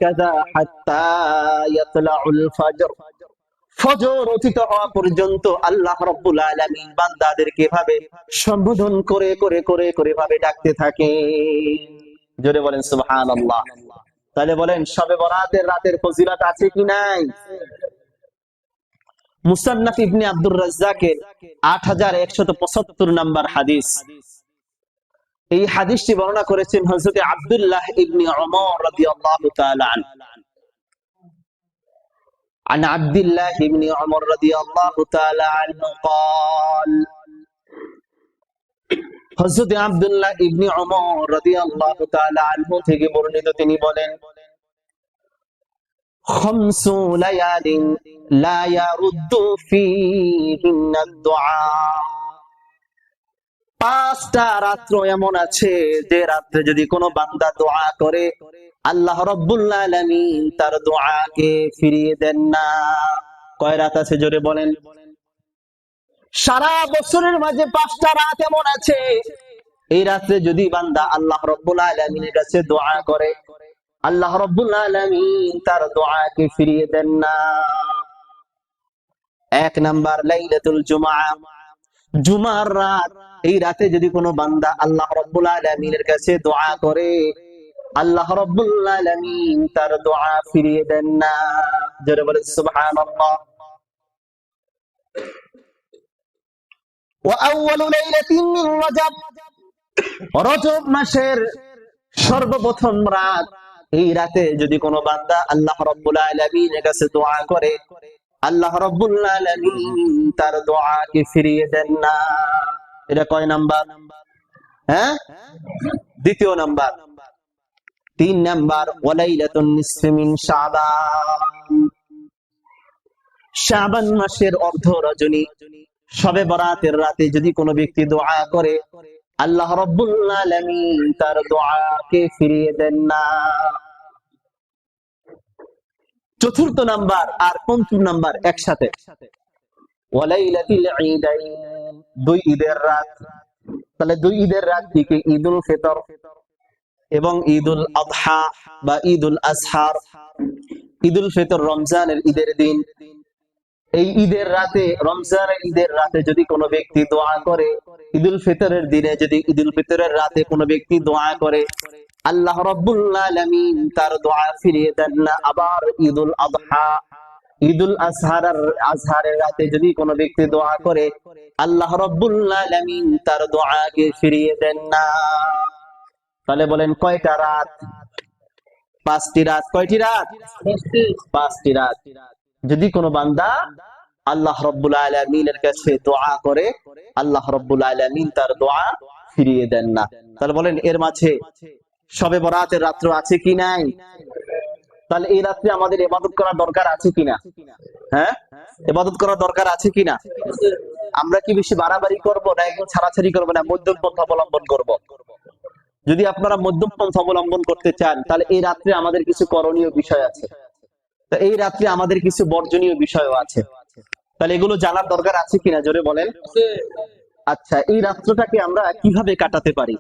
কাযা হাত্তা ইয়াতলাউল ফজর। ফজর উঠিত হওয়া পর্যন্ত আল্লাহ রাব্বুল আলামিন বান্দাদেরকে এভাবে সম্বোধন করে করে করে করে ভাবে ডাকতে থাকে। জোরে বলেন সুবহানাল্লাহ। তাহলে বলেন শবে বরাতের রাতের ফজিলত আছে কি নাই? মুসান্নাফ ইবনে আব্দুর রাজ্জাকের 8175 নম্বর হাদিস। এই হাদিসটি বর্ণনা করেছেন হযরত আব্দুল্লাহ ইবনে উমর রাদিয়াল্লাহু তাআলা আনহু। عن عبد الله بن عمر رضي الله تعالى عنه قال হযরত আব্দুল্লাহ ইবনে উমর রাদিয়াল্লাহু তাআলা আনহু থেকে বর্ণিত, তিনি বলেন, খামসু লায়ালিন লা ইয়ারুদ্দু ফীহিন্না দুআ। পাঁচটা রাত্র এমন আছে যে রাত্রে যদি কোনো বান্দা দোয়া করে আল্লাহ রাব্বুল আলামিন তার দোয়াকে ফিরিয়ে দেন না। কয় রাত আছে জোরে বলেন? সারা বছরের মাঝে পাঁচটা রাত এমন আছে, এই রাত্রে যদি বান্দা আল্লাহ রাব্বুল আলামিনের কাছে দোয়া করে আল্লাহ রাব্বুল আলামিন তার দোয়াকে ফিরিয়ে দেন না। এক নাম্বার লাইলাতুল জুমআ, জুমার রাত। এই রাতে যদি কোনো বান্দা আল্লাহ রাব্বুল আলামিনের কাছে দোয়া করে আল্লাহ রাব্বুল আলামিন তার দোয়া ফিরিয়ে দেন না। জোরে বলেন সুবহানাল্লাহ। ওয়া আউয়ালু লাইলাতিন মিন রজব, রজব মাসের সর্বপ্রথম রাত। এই রাতে যদি কোনো বান্দা আল্লাহ রাব্বুল আলামিনের কাছে দোয়া করে আল্লাহ রাব্বুল আলামিন তার দোয়াকে ফিরিয়ে দেন না। এটা কয় নাম্বার? হ্যাঁ, দ্বিতীয় নাম্বার। তিন নাম্বার ওয়ালাইলাতুন নিসফি মিন শাবান, শাবান মাসের অর্ধ রজনী শবে বরাতের রাতে যদি কোনো ব্যক্তি দোয়া করে আল্লাহ রাব্বুল আলামিন তার দোয়াকে ফিরিয়ে দেন না। চতুর্থ নাম্বার আর পঞ্চম নাম্বার একসাথে, ওয়ালাইলাতুল ঈদাইন, দুই ঈদের রাত। তাহলে দুই ঈদের রাত থেকে ঈদুল ফিতর এবং ঈদুল আযহা বা ঈদুল আজহার। ঈদুল ফিতর রমজানের ঈদের দিন। এই ঈদের রাতে, রমজানের ঈদের রাতে যদি কোনো ব্যক্তি দোয়া করে, ঈদুল ফিতরের দিনে যদি ঈদুল ফিতরের রাতে কোনো ব্যক্তি দোয়া করে আল্লাহ রাব্বুল আলামিন তার দোয়া ফিরিয়ে দেন না। আবার ঈদুল আযহা, ঈদুল আজহারের রাতে যদি কোনো ব্যক্তি দোয়া করে আল্লাহ রাব্বুল আলামিন তার দোয়াকে ফিরিয়ে দেন না। তাহলে বলেন কয়টা রাত? পাঁচটি রাত। কয়টি রাত? পাঁচটি রাত। যদি কোনো বান্দা আল্লাহ রাব্বুল আলামিনের কাছে দোয়া করে আল্লাহ রাব্বুল আলামিন তার দোয়া ফিরিয়ে দেন না। তাহলে বলেন এর মাঝে শবে বরাতের রাত্র আছে কি নাই? তাহলে এই রাত্রে আমাদের ইবাদত করার দরকার আছে কিনা? হ্যাঁ, ইবাদত করার দরকার আছে কিনা? আমরা কি বেশি বাড়াবাড়ি করবো না একদম ছাড়াছাড়ি করবো না মধ্যম পন্থা অবলম্বন করব? যদি আপনারা মধ্যম পন্থা অবলম্বন করতে চান তাহলে এই রাত্রে আমাদের কিছু করণীয় বিষয় আছে, তো এই রাত্রে আমাদের কিছু বর্জনীয় বিষয়ও আছে। তাহলে এগুলো জানার দরকার আছে কিনা জোরে বলেন? আচ্ছা, এই রাত্রটাকে আমরা কিভাবে কাটাতে পারি?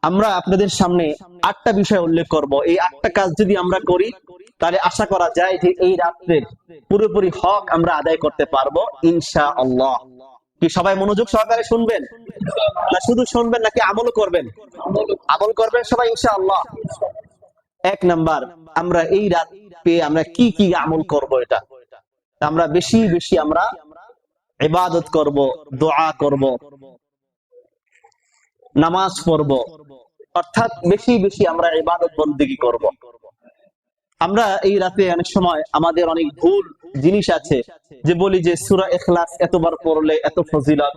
আমরা আপনাদের সামনে 8টা বিষয় উল্লেখ করব। এই 8টা কাজ যদি আমরা করি তাহলে আশা করা যায় যে এই রাত্রের পুরোপুরি হক আমরা আদায় করতে পারবো ইনশাআল্লাহ। কি সবাই মনোযোগ সহকারে শুনবেন? না শুধু শুনবেন নাকি আমলও করবেন? আমল করবেন সবাই ইনশাআল্লাহ। এক নাম্বার, আমরা এই রাত পেয়ে আমরা কি কি আমল করব? এটা আমরা বেশি বেশি আমরা ইবাদত করব, দোয়া করব, নামাজ পড়ব, অর্থাৎ বেশি বেশি আমরা ইবাদত বন্দেগী করব। আমরা এই রাতে অনেক সময় আমাদের অনেক ভুল জিনিস আছে যে বলি যে সূরা ইখলাস এতবার পড়লে এত ফজিলত,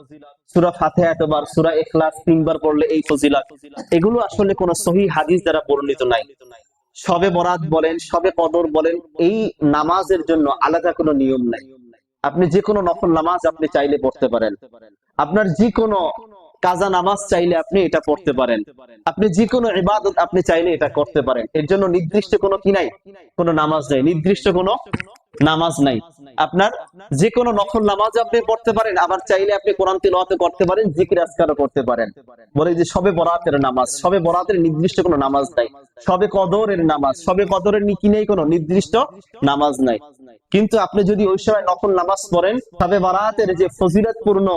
সূরা ফাতিহা এতবার, সূরা ইখলাস 3বার পড়লে এই ফজিলত। এগুলো আসলে কোন সহিহ হাদিস দ্বারা বর্ণিত নাই। শবে বরাত বলেন, শবে কদর বলেন, এই নামাজের জন্য আলাদা কোনো নিয়ম নাই। আপনি যে কোনো নফল নামাজ আপনি চাইলে পড়তে পারেন, আপনার যে কোনো কাজা নামাজ চাইলে আপনি এটা পড়তে পারেন, আপনি যে কোনো ইবাদত আপনি চাইলে এটা করতে পারেন। এর জন্য নির্দিষ্ট কোনো কি নাই, কোনো নামাজ নাই, নির্দিষ্ট কোনো নামাজ নাই। আপনার যে কোনো নফল নামাজ আপনি পড়তে পারেন, আবার চাইলে আপনি কোরআন তিলাওয়াত করতে পারেন, জিকির আজকারও করতে পারেন। বলে যে সবে বরাতের নামাজ, সবে বরাতের নির্দিষ্ট কোনো নামাজ নাই। সবে কদরের নামাজ, সবে কদরের কি নেই, কোনো নির্দিষ্ট নামাজ নাই। কিন্তু আপনি যদি ওই সময় নফল নামাজ পড়েন, সবে বরাতের যে ফজিলতপূর্ণ,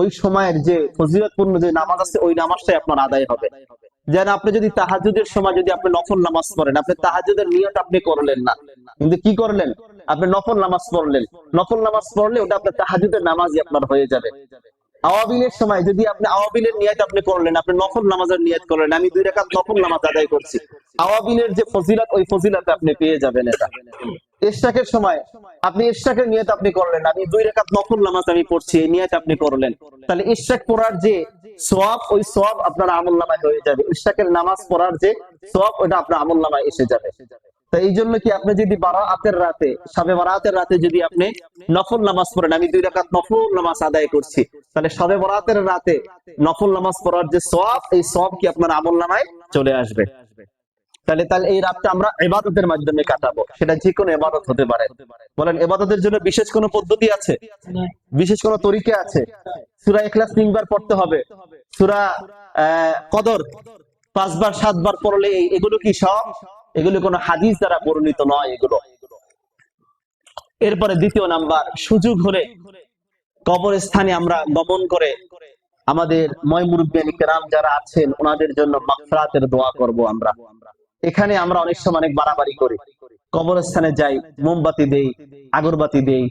ওই সময়ের যে ফজিলতপূর্ণ যে নামাজ আছে, ওই নামাজটাই আপনার আদায় হবে। যেন আপনি যদি তাহাজ্জুদের সময় যদি আপনি নফল নামাজ পড়েন, আপনি তাহাজ্জুদের নিয়ত আপনি করলেন না, কিন্তু কি করলেন, আপনি নফল নামাজ পড়লেন। নফল নামাজ পড়লে ওটা আপনার তাহাজ্জুদের নামাজই আপনার হয়ে যাবে। আওয়াবিলের সময় যদি আপনি আওয়াবিলের নিয়ত আপনি করলেন, আপনি নফল নামাজের নিয়ত করলেন, আমি 2 রাকাত নফল নামাজ আদায় করছি, আওয়াবিলের যে ফজিলত, ওই ফজিলত আপনি পেয়ে যাবেন। এটা ইশরাকের সময় আপনি ইশরাকের নিয়ত আপনি করলেন, আমি 2 রাকাত নফল নামাজ আমি পড়ছি, এই নিয়ত আপনি করলেন, তাহলে ইশরাক পড়ার যে সওয়াব, ওই সওয়াব আপনার আমলনামায় হয়ে যাবে। ইশরাকের নামাজ পড়ার যে সওয়াব, ওটা আপনার আমলনামায় এসে যাবে। তো এই জন্য কি আপনি যদি বারাতের রাতে, শবে বরাতের রাতে যদি আপনি নফল নামাজ পড়েন, আমি 2 রাকাত নফল নামাজ আদায় করছি, তাহলে শবে বরাতের রাতে নফল নামাজ পড়ার যে সওয়াব, এই সওয়াব কি আপনার আমলনামায় চলে আসবে। তাহলে তাহলে এই রাতটা আমরা ইবাদতের মাধ্যমে কাটাবো, সেটা যে কোনো ইবাদত হতে পারে। বলেন, ইবাদতের জন্য বিশেষ কোনো পদ্ধতি আছে, বিশেষ কোনো তরিকা আছে? সূরা ইখলাস 3 বার পড়তে হবে, সূরা কদর 5 বার 7 বার পড়লে, এগুলো কি সব? এগুলো কোনো হাদিস দ্বারা বর্ণিত নয় এগুলো। এরপরে দ্বিতীয় নাম্বার, সুযোগ হলে কবরস্থানে আমরা গমন করে আমাদের মুরব্বিয়ান কিরাম যারা আছেন, ওনাদের জন্য মাগফিরাতের দোয়া করব আমরা। এখানে আমরা অনেক সময় অনেক বাড়াবাড়ি করি, কবরস্থানে যাই, মোমবাতি দেই, আগরবাতি দেই।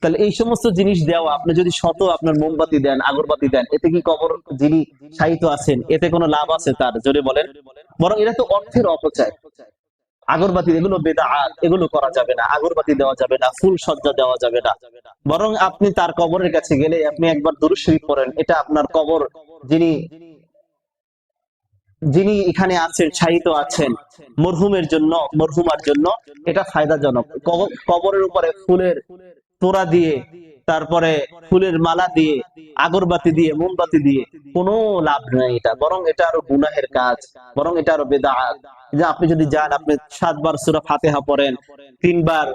তাহলে এই সমস্ত জিনিস দেওয়া, আপনি যদি শত আপনার মোমবাতি দেন, আগরবাতি দেন, এতে কি কবর যিনি শায়িত আছেন, এতে কোনো লাভ আছে তার? জোরে বলেন। বরং এটা তো অর্থের অপচয়। আগরবাতি এগুলো বেদাত, এগুলো করা যাবে না, আগরবাতি দেওয়া যাবে না, ফুল সজ্জা দেওয়া যাবে না। বরং আপনি তার কবরের কাছে গেলে আপনি একবার দুরূদ শরীফ পড়েন, এটা আপনার কবর যিনি যিনি এখানে আছেন, শায়িত আছেন, মরহুমের জন্য, মরহুমার জন্য এটা ফায়দাজনক। কবরের উপরে ফুলের তোড়া দিয়ে, তারপরে ফুলের মালা দিয়ে, আগরবাতি দিয়ে, মোমবাতি দিয়ে কোনো লাভ নাই এটা, বরং এটা আরো গুনাহের কাজ, বরং এটা আরো বেদাত। যে আপনি যদি যান, আপনি 7 বার সূরা ফাতিহা পড়েন, 3 বার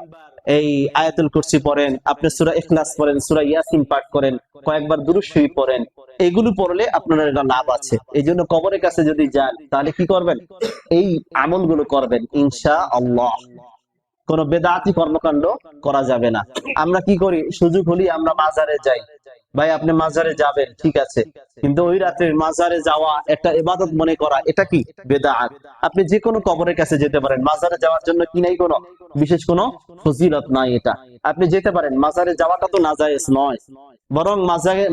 এই আয়াতুল কুরসি পড়েন, আপনি সূরা ইখলাস পড়েন, সূরা ইয়াসিন পাঠ করেন, কয়েকবার দুরূদ শরীফ পড়েন, এগুলো পড়লে আপনার এটা লাভ আছে। এই জন্য কবরের কাছে যদি যান, তাহলে কি করবেন, এই আমলগুলো করবেন ইনশাআল্লাহ। কোন বেদাতি কর্মকাণ্ড করা যাবে না। আমরা কি করি, সুযোগ হলে আমরা মাজারে যাই। ভাই, আপনি মাজারে যাবেন, ঠিক আছে, কিন্তু ওই রাতে মাজারে যাওয়া একটা ইবাদত মনে করা, এটা কি বেদাত। আপনি যে কোনো কবরের কাছে যেতে পারেন, মাজারে যাওয়ার জন্য কি নাই, কোনো বিশেষ কোনো ফজিলত নাই। এটা আপনি যেতে পারেন, মাজারে যাওয়াটা তো নাজায়েজ নয়, বরং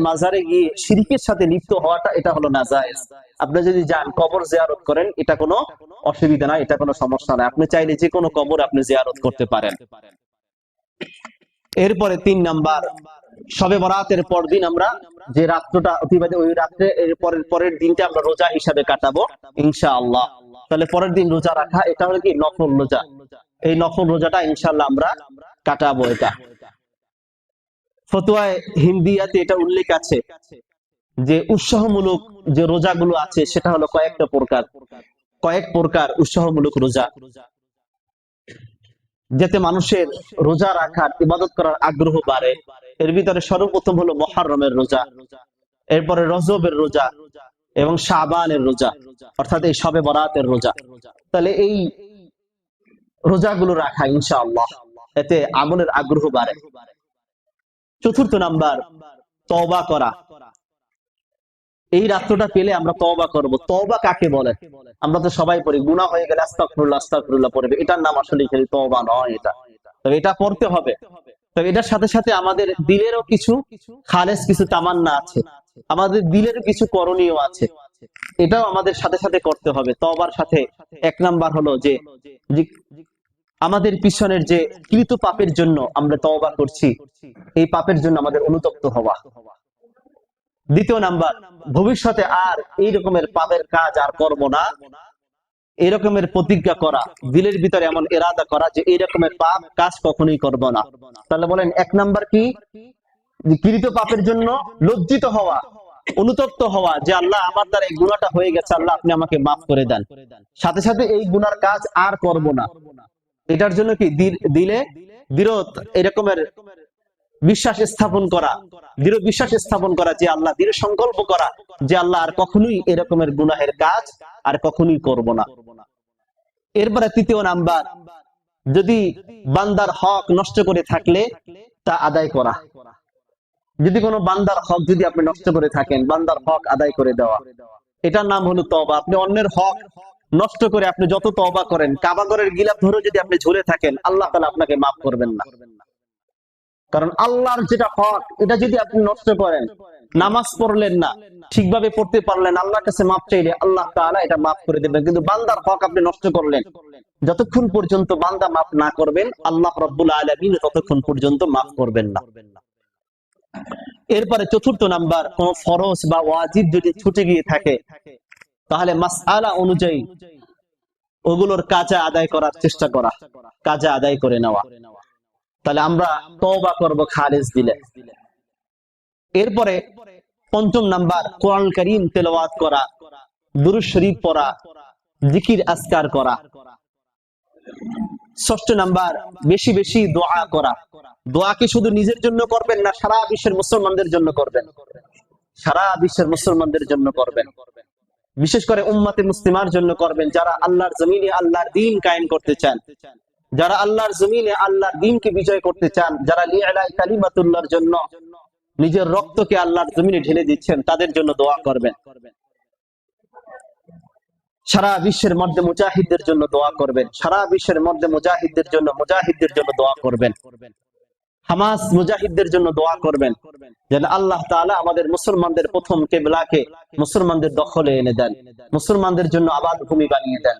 মাজারে গিয়ে শিরকের সাথে লিপ্ত হওয়াটা, এটা হলো নাজায়েজ। আপনি যদি যান, কবর জিয়ারত করেন, এটা কোনো অসুবিধা নাই, এটা কোনো সমস্যা নাই, আপনি চাইলে যে কোনো কবর আপনি জিয়ারত করতে পারেন। এরপরে 3 নাম্বার, শবে বরাতের পরদিন আমরা যে রাত্রটা অতিবাহিত, ওই রাত্রে এর পরের দিনটা আমরা রোজা হিসাবে কাটাবো ইনশাআল্লাহ। তাহলে পরের দিন রোজা রাখা, এটা হলো কি নফল রোজা। এই নফল রোজাটা ইনশাআল্লাহ আমরা কাটাবো। এটা ফতোয়ায়ে হিন্দিয়াতে এটা উল্লেখ আছে যে উৎসাহমূলক যে রোজাগুলো আছে, সেটা হলো কয়েক প্রকার উৎসাহমূলক রোজা, যাতে মানুষের রোজা রাখার, ইবাদত করার আগ্রহ বাড়ে। এর ভিতরে সর্বপ্রথম হলো মুহররমের রোজা, এরপরে রজবের রোজা এবং শাবানের রোজা, অর্থাৎ এই শবে বরাতের রোজা। তাহলে এই রোজাগুলো রাখা ইনশাআল্লাহ, এতে আমলের আগ্রহ বাড়ে। চতুর্থ নাম্বার, তওবা করা। এই রাত্রটা পেলে আমরা তওবা করব। তওবা কাকে বলে? আমরা তো সবাই পড়ি, গুনাহ হয়ে গেলে আস্তাগফিরুল্লাহ আস্তাগফিরুল্লাহ পড়বে, এটার নাম আসলে খালি তওবা নয়। এটা তবে এটা পড়তে হবে। তবে এটার সাথে সাথে আমাদের দিলেরও কিছু খালেস, কিছু তামান্না আছে, আমাদের দিলের কিছু করণীয় আছে, এটাও আমাদের সাথে সাথে করতে হবে। তওবার সাথে 1 নাম্বার হলো যে আমাদের পিছনের যে কৃত পাপের জন্য আমরা তওবা করছি, এই পাপের জন্য আমাদের অনুতপ্ত হওয়া। দ্বিতীয় নাম্বার, ভবিষ্যতে আর এই রকমের পাপের কাজ আর করব না, এই রকমের প্রতিজ্ঞা করা, দিলের ভিতরে এমন ইরাদা করা যে এই রকমের পাপ কাজ কখনোই করব না। তাহলে বলেন, 1 নাম্বার কি, কৃত পাপের জন্য লজ্জিত হওয়া, অনুতপ্ত হওয়া, যে আল্লাহ আমার দ্বারা এই গুনাহটা হয়ে গেছে, আল্লাহ আপনি আমাকে মাফ করে দেন। সাথে সাথে এই গুনার কাজ আর করব না, এটার জন্য কি দিলে দৃঢ় এরকমের বিশ্বাস স্থাপন করা, দৃঢ় বিশ্বাস স্থাপন করা যে আল্লাহ, দৃঢ় সংকল্প করা যে আল্লাহ আর কখনোই এরকমের গুনাহের কাজ আর কখনোই করব না। এরপরে তৃতীয় নাম্বার, যদি বান্দার হক নষ্ট করে থাকলে তা আদায় করা। যদি কোনো বান্দার হক যদি আপনি নষ্ট করে থাকেন, বান্দার হক আদায় করে দেওয়া, এটার নাম হলো তওবা। আপনি অন্যের হক নষ্ট করে আপনি যত তওবা করেন, কাবাগরের গিলাফ ধরে যদি আপনি ঝুলে থাকেন, আল্লাহ তাআলা আপনাকে মাফ করবেন না। কারণ আল্লাহর যেটা হক, এটা যদি আপনি নষ্ট করেন, নামাজ পড়লেন না, ঠিকভাবে পড়তে পারলেন, আল্লাহর কাছে মাফ চাইলে আল্লাহ তাআলা এটা মাফ করে দেবেন। কিন্তু বান্দার হক আপনি নষ্ট করলেন, যতক্ষণ পর্যন্ত বান্দা মাফ না করবেন, আল্লাহ রাব্বুল আলামিন ততক্ষণ পর্যন্ত মাফ করবেন না। এরপরে চতুর্থ নাম্বার, কোন ফরজ বা ওয়াজিব যদি ছুটে গিয়ে থাকে, তাহলে মাসআলা অনুযায়ী ওগুলোর কাজা আদায় করার চেষ্টা করা, কাজা আদায় করে নেওয়া। তাহলে আমরা তওবা করব খালিস দিলে। এরপরে পঞ্চম নাম্বার, কোরআন কারীম তেলাওয়াত করা, দুরূদ শরীফ পড়া, জিকির আজকার করা। ষষ্ঠ নাম্বার, বেশি বেশি দোয়া করা। দোয়া কি শুধু নিজের জন্য করবেন না, সারা বিশ্বের মুসলমানদের জন্য করবেন, সারা বিশ্বের মুসলমানদের জন্য করবেন, বিশেষ করে উম্মতে মুসলিমার জন্য করবেন, যারা আল্লাহর জমিনে আল্লাহর দ্বীন কায়েম করতে চান, যারা আল্লাহর জমিনে আল্লাহর দ্বীনকে বিজয় করতে চান, যারা লিআলাই কালিমাতুল্লাহর জন্য নিজের রক্তকে আল্লাহর জমিনে ঢেলে দিচ্ছেন, তাদের জন্য দোয়া করবেন। সারা বিশ্বের মধ্যে মুজাহিদদের জন্য দোয়া করবেন, সারা বিশ্বের মধ্যে মুজাহিদদের জন্য দোয়া করবেন। হামাস মুজাহিদদের জন্য দোয়া করবেন যেন আল্লাহ তাআলা আমাদের মুসলমানদের প্রথম কিবলাকে মুসলমানদের দখলে এনে দেন, মুসলমানদের জন্য আবাদ ভূমি বানিয়ে দেন।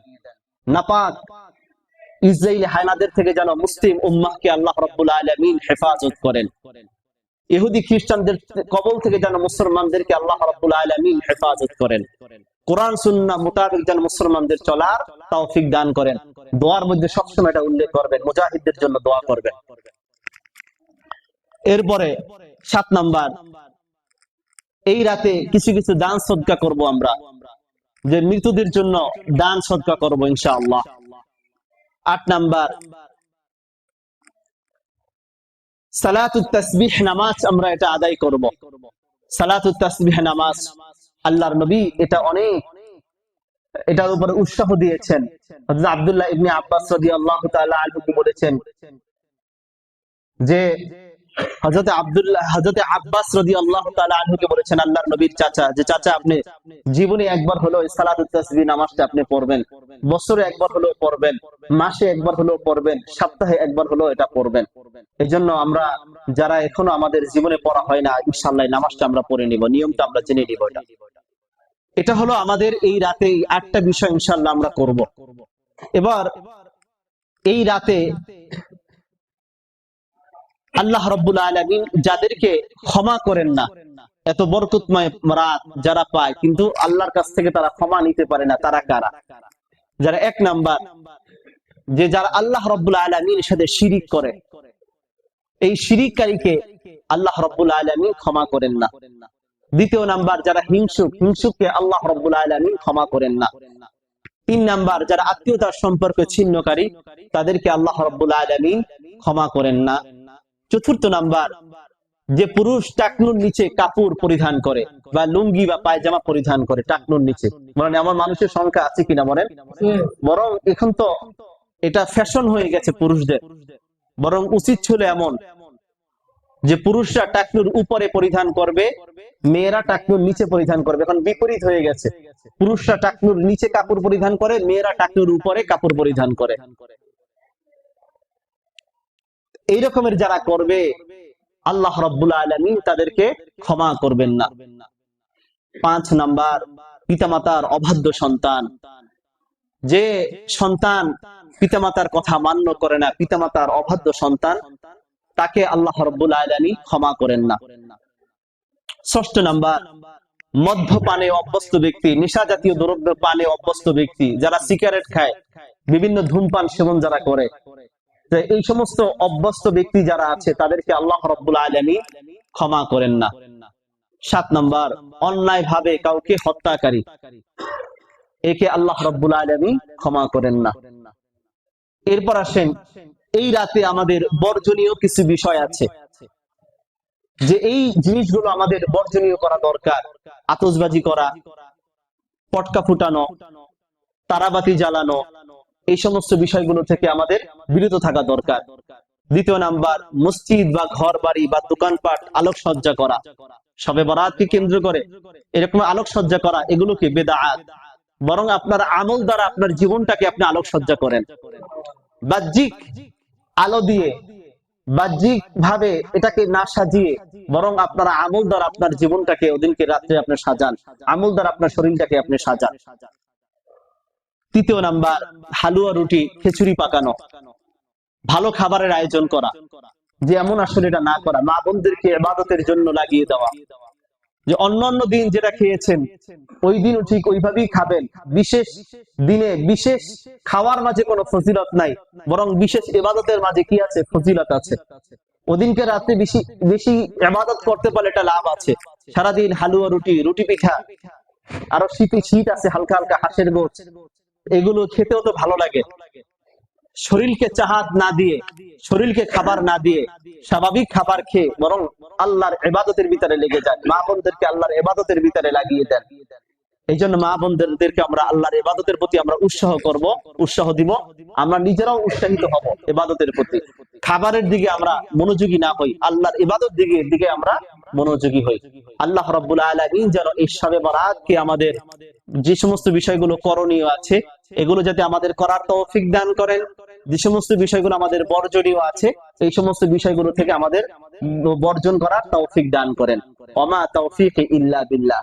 নাপাক ইসরায়েলি হায়নাদের থেকে যেন মুসলিম উম্মাহকে আল্লাহ রাব্বুল আলামিন হেফাজত করেন। ইহুদি খ্রিস্টানদের কবল থেকে যেন মুসলমানদেরকে আল্লাহ রাব্বুল আলামিন হেফাজত করেন। কোরআন সুন্নাহ মোতাবেক যেন মুসলমানদের চলার তৌফিক দান করেন। দোয়ার মধ্যে সবসময় এটা উল্লেখ করবেন, মুজাহিদদের জন্য দোয়া করবেন। এরপরে 7 নাম্বার, এই রাতে কিছু কিছু দান সদকা করব আমরা, যে মৃতদের জন্য দান সদকা করব ইনশাআল্লাহ। 8 নাম্বার, সালাতুত তাসবিহ নামাজ আমরা এটা আদায় করব। সালাতুত তাসবিহ নামাজ আল্লাহর নবী এটা অনেক, এটার উপরে উৎসাহ দিয়েছেন। হযরত আব্দুল্লাহ ইবনে আব্বাস রাদিয়াল্লাহু তাআলা আনহু বলেছেন যে হযরত আব্বাস রাদিয়াল্লাহু তাআলা আনহুকে বলেছেন আল্লাহর নবীর চাচা, যে চাচা আপনি জীবনে একবার হলো সালাতুত তাসবিহ নামাজটা আপনি পড়বেন, বছরে একবার হলো পড়বেন, মাসে একবার হলো পড়বেন, সপ্তাহে একবার হলো এটা পড়বেন। এজন্য আমরা যারা এখনো আমাদের জীবনে পড়া হয় না, ইনশাআল্লাহ নামাজটা আমরা পড়ে নিব, নিয়মটা আমরা জেনে নিব। এটা হলো আমাদের এই রাতে এই 8টা বিষয় ইনশাআল্লাহ আমরা করব। এবার এই রাতে আল্লাহ রাব্বুল আলামিন যাদেরকে ক্ষমা করেন না, এত বরকতময় রাত যারা পায় কিন্তু আল্লাহর কাছ থেকে তারা ক্ষমা নিতে পারে না, তারা কারা? যারা 1 নাম্বার, যে যারা আল্লাহ রাব্বুল আলামিনের সাথে শিরিক করে, এই শিরিককারীকে আল্লাহ রাব্বুল আলামিন ক্ষমা করেন না। 2 নাম্বার, যারা হিংসুককে আল্লাহ রাব্বুল আলামিন ক্ষমা করেন না। 3 নাম্বার, যারা আত্মীয়তার সম্পর্ক ছিন্নকারী, তাদেরকে আল্লাহ রাব্বুল আলামিন ক্ষমা করেন না। 4 নাম্বার, যে পুরুষ টাকনুর নিচে কাপড় পরিধান করে বা লুঙ্গি বা পায়জামা পরিধান করে টাকনুর নিচে, বলেন এমন মানুষের সংখ্যা আছে কিনা বলেন? বরং এখন তো এটা ফ্যাশন হয়ে গেছে পুরুষদের, বরং উচিত ছিল এমন যে পুরুষরা টাকনুর উপরে পরিধান করবে, মেয়েরা টাকনুর নিচে পরিধান করবে। এখন বিপরীত হয়ে গেছে, পুরুষরা টাকনুর নিচে কাপড় পরিধান করে, মেয়েরা টাকনুর উপরে কাপড় পরিধান করে। এই রকমের যারা করবে আল্লাহ রাব্বুল আলামিন তাদেরকে ক্ষমা করবেন না। 5 নাম্বার, পিতামাতার অবাধ্য সন্তান, যে সন্তান পিতামাতার কথা মান্য করে না, পিতামাতার অবাধ্য সন্তান, তাকে আল্লাহ রাব্বুল আলামিন ক্ষমা করেন না। 6 নাম্বার, মদ্যপানে অভ্যস্ত ব্যক্তি, নেশা জাতীয় দ্রব্য পানে অভ্যস্ত ব্যক্তি, যারা সিগারেট খায়, বিভিন্ন ধূমপান সেবন যারা করে, এই সমস্ত অভ্যস্ত ব্যক্তি যারা আছে তাদেরকে আল্লাহ রাব্বুল আলামিন ক্ষমা করেন না। 7 নাম্বার, অন্যায় ভাবে কাউকে হত্যাকারী, একে আল্লাহ রাব্বুল আলামিন ক্ষমা করেন না। এরপর আসেন এই রাতে আমাদের বর্জনীয় কিছু বিষয় আছে, যে এই জিনিসগুলো আমাদের বর্জনীয় করা দরকার। আতশবাজি করা, পটকা ফুটানো, তারাবাতি জ্বালানো, এই সমস্ত বিষয়গুলো থেকে আমাদের বিরত থাকা দরকার। দ্বিতীয় নাম্বার, মসজিদ বা ঘর বাড়ি বা দোকানপাট আলোকসজ্জা করা, শবে বরাতকে কেন্দ্র করে এরকম আলোকসজ্জা করা, এগুলোকে বেদাত। বরং আপনার আমল দ্বারা আপনার জীবনটাকে আপনি আলোকসজ্জা করেন, বাহ্যিক আলো দিয়ে, বাহ্যিক ভাবে এটাকে না সাজিয়ে, বরং আপনার আমল দ্বারা আপনার জীবনটাকে ওদিনকে রাত্রে আপনি সাজান, আমল দ্বারা আপনার শরীরটাকে আপনি সাজান। তৃতীয় নাম্বার, হালুয়া, রুটি, খিচুড়ি পাকানো, ভালো খাবারের আয়োজন করা, যে এমন আসলে এটা না করা, মা বোনদেরকে ইবাদতের জন্য লাগিয়ে দেওয়া, যে অন্যান্য দিন যেটা খেয়েছেন ওই দিনও ঠিক ওইভাবেই খাবেন। বিশেষ দিনে বিশেষ খাওয়ার মাঝে কোনো ফজিলত নাই, বরং বিশেষ ইবাদতের মাঝে কি আছে? ফজিলত আছে। ওদিনকে রাতে বেশি বেশি ইবাদত করতে পারলে এটা লাভ আছে। সারাদিন হালুয়া, রুটি, রুটি পিঠা, আরো শীতে শীত আছে, হালকা হালকা হাঁসের গোছ, এগুলো খেতেও তো ভালো লাগে। শরীরকে চাহাত না দিয়ে, শরীরকে খাবার না দিয়ে, স্বাভাবিক খাবার খেয়ে বরং আল্লাহর ইবাদতের ভিতরে লেগে যায়, মা বোনদেরকে আল্লাহর ইবাদতের ভিতরে লাগিয়ে দেন। এই জন্য মা বোনদেরকে আমরা আল্লাহর ইবাদতের প্রতি আমরা উৎসাহ করব, উৎসাহ দিব, আমরা নিজেরাও উৎসাহিত হব ইবাদতের প্রতি। খাবারের দিকে আমরা মনোযোগী না হই, আল্লাহর ইবাদত দিকে আমরা মনোযোগী হই। আল্লাহ রাব্বুল আলামিন যেন এই শবে বরাতকে আমাদের যে সমস্ত বিষয়গুলো করণীয় আছে এগুলো যাতে আমাদের করার তৌফিক দান করেন, যে সমস্ত বিষয়গুলো আমাদের বর্জনীয় আছে এই সমস্ত বিষয়গুলো থেকে আমাদের বর্জন করার তৌফিক দান করেন। ওমা তাওফীকি ইল্লা বিল্লাহ।